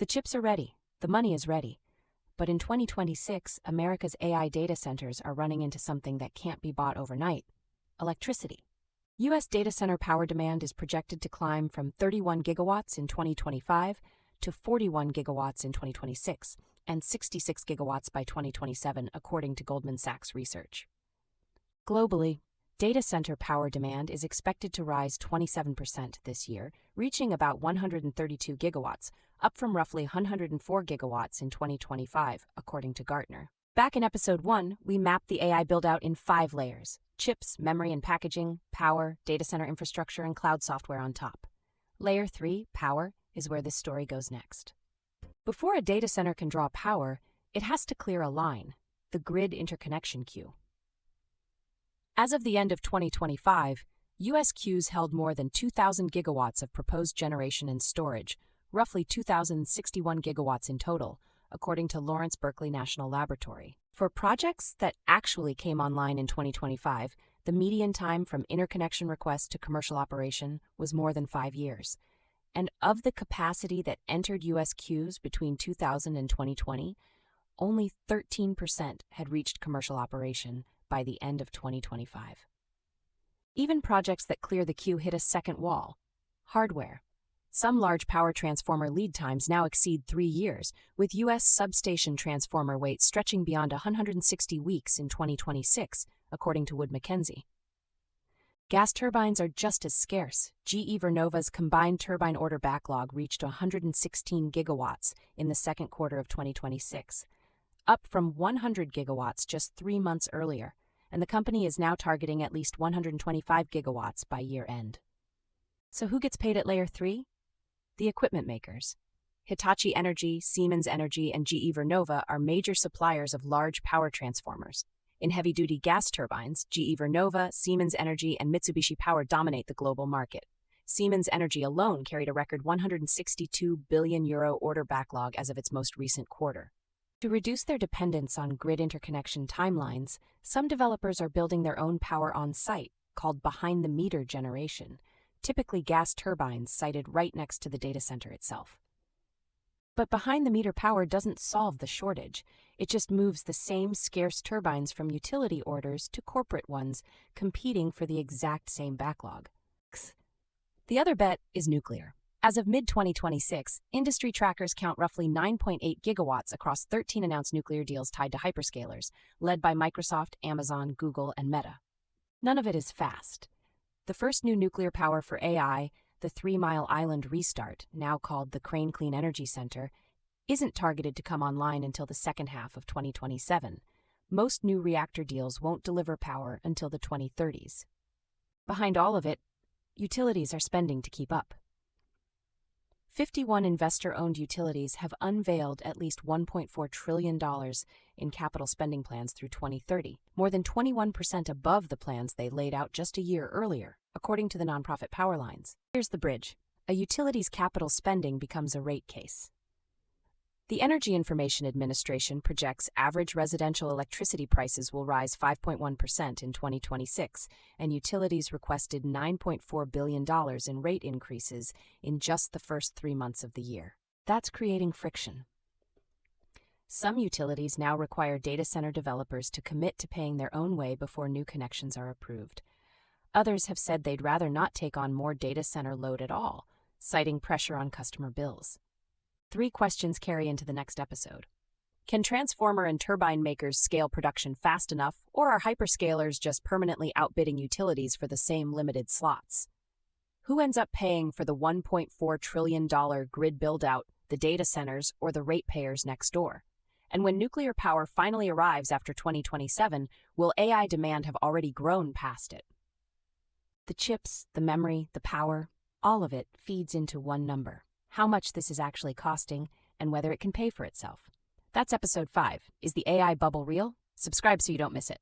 The chips are ready, the money is ready. But in 2026, America's AI data centers are running into something that can't be bought overnight: electricity. U.S. data center power demand is projected to climb from 31 gigawatts in 2025 to 41 gigawatts in 2026 and 66 gigawatts by 2027, according to Goldman Sachs Research. Globally, data center power demand is expected to rise 27% this year, reaching about 132 gigawatts, up from roughly 104 gigawatts in 2025, according to Gartner. Back in Episode 1, we mapped the AI build-out in 5 layers: chips, memory and packaging, power, data center infrastructure, and cloud software on top. Layer 3, power, is where this story goes next. Before a data center can draw power, it has to clear a line, the grid interconnection queue. As of the end of 2025, U.S. queues held more than 2,000 gigawatts of proposed generation and storage, roughly 2,061 gigawatts in total, according to Berkeley National Laboratory. For projects that actually came online in 2025, the median time from interconnection request to commercial operation was more than 5 years. And of the capacity that entered U.S. queues between 2000 and 2020, only 13% had reached commercial operation by the end of 2025. Even projects that clear the queue hit a second wall: hardware. Some large power transformer lead times now exceed 3 years, with U.S. substation transformer wait stretching beyond 160 weeks in 2026, according to Mackenzie. Gas turbines are just as scarce. GE Vernova's combined turbine order backlog reached 116 gigawatts in the second quarter of 2026, up from 100 gigawatts just 3 months earlier, and the company is now targeting at least 125 gigawatts by year-end. So who gets paid at Layer 3? The equipment makers. Hitachi Energy, Siemens Energy, and GE Vernova are major suppliers of large power transformers. In heavy-duty gas turbines, GE Vernova, Siemens Energy, and Mitsubishi Power dominate the global market. Siemens Energy alone carried a record €162 billion order backlog as of its most recent quarter. To reduce their dependence on grid interconnection timelines, some developers are building their own power on-site, called behind-the-meter generation, typically gas turbines sited right next to the data center itself. But behind-the-meter power doesn't solve the shortage. It just moves the same scarce turbines from utility orders to corporate ones, competing for the exact same backlog. The other bet is nuclear. As of mid-2026, industry trackers count roughly 9.8 gigawatts across 13 announced nuclear deals tied to hyperscalers, led by Microsoft, Amazon, Google, and Meta. None of it is fast. The first new nuclear power for AI, the 3 Mile Island restart, now called the Crane Clean Energy Center, isn't targeted to come online until the second half of 2027. Most new reactor deals won't deliver power until the 2030s. Behind all of it, utilities are spending to keep up. 51 investor-owned utilities have unveiled at least $1.4 trillion in capital spending plans through 2030, more than 21% above the plans they laid out just a year earlier, according to the nonprofit PowerLines. Here's the bridge. A utility's capital spending becomes a rate case. The Energy Information Administration projects average residential electricity prices will rise 5.1% in 2026, and utilities requested $9.4 billion in rate increases in just the first 3 months of the year. That's creating friction. Some utilities now require data center developers to commit to paying their own way before new connections are approved. Others have said they'd rather not take on more data center load at all, citing pressure on customer bills. 3 questions carry into the next episode. Can transformer and turbine makers scale production fast enough, or are hyperscalers just permanently outbidding utilities for the same limited slots? Who ends up paying for the $1.4 trillion grid build-out, the data centers, or the ratepayers next door? And when nuclear power finally arrives after 2027, will AI demand have already grown past it? The chips, the memory, the power, all of it feeds into one number: how much this is actually costing, and whether it can pay for itself. That's Episode 5. Is the AI bubble real? Subscribe so you don't miss it.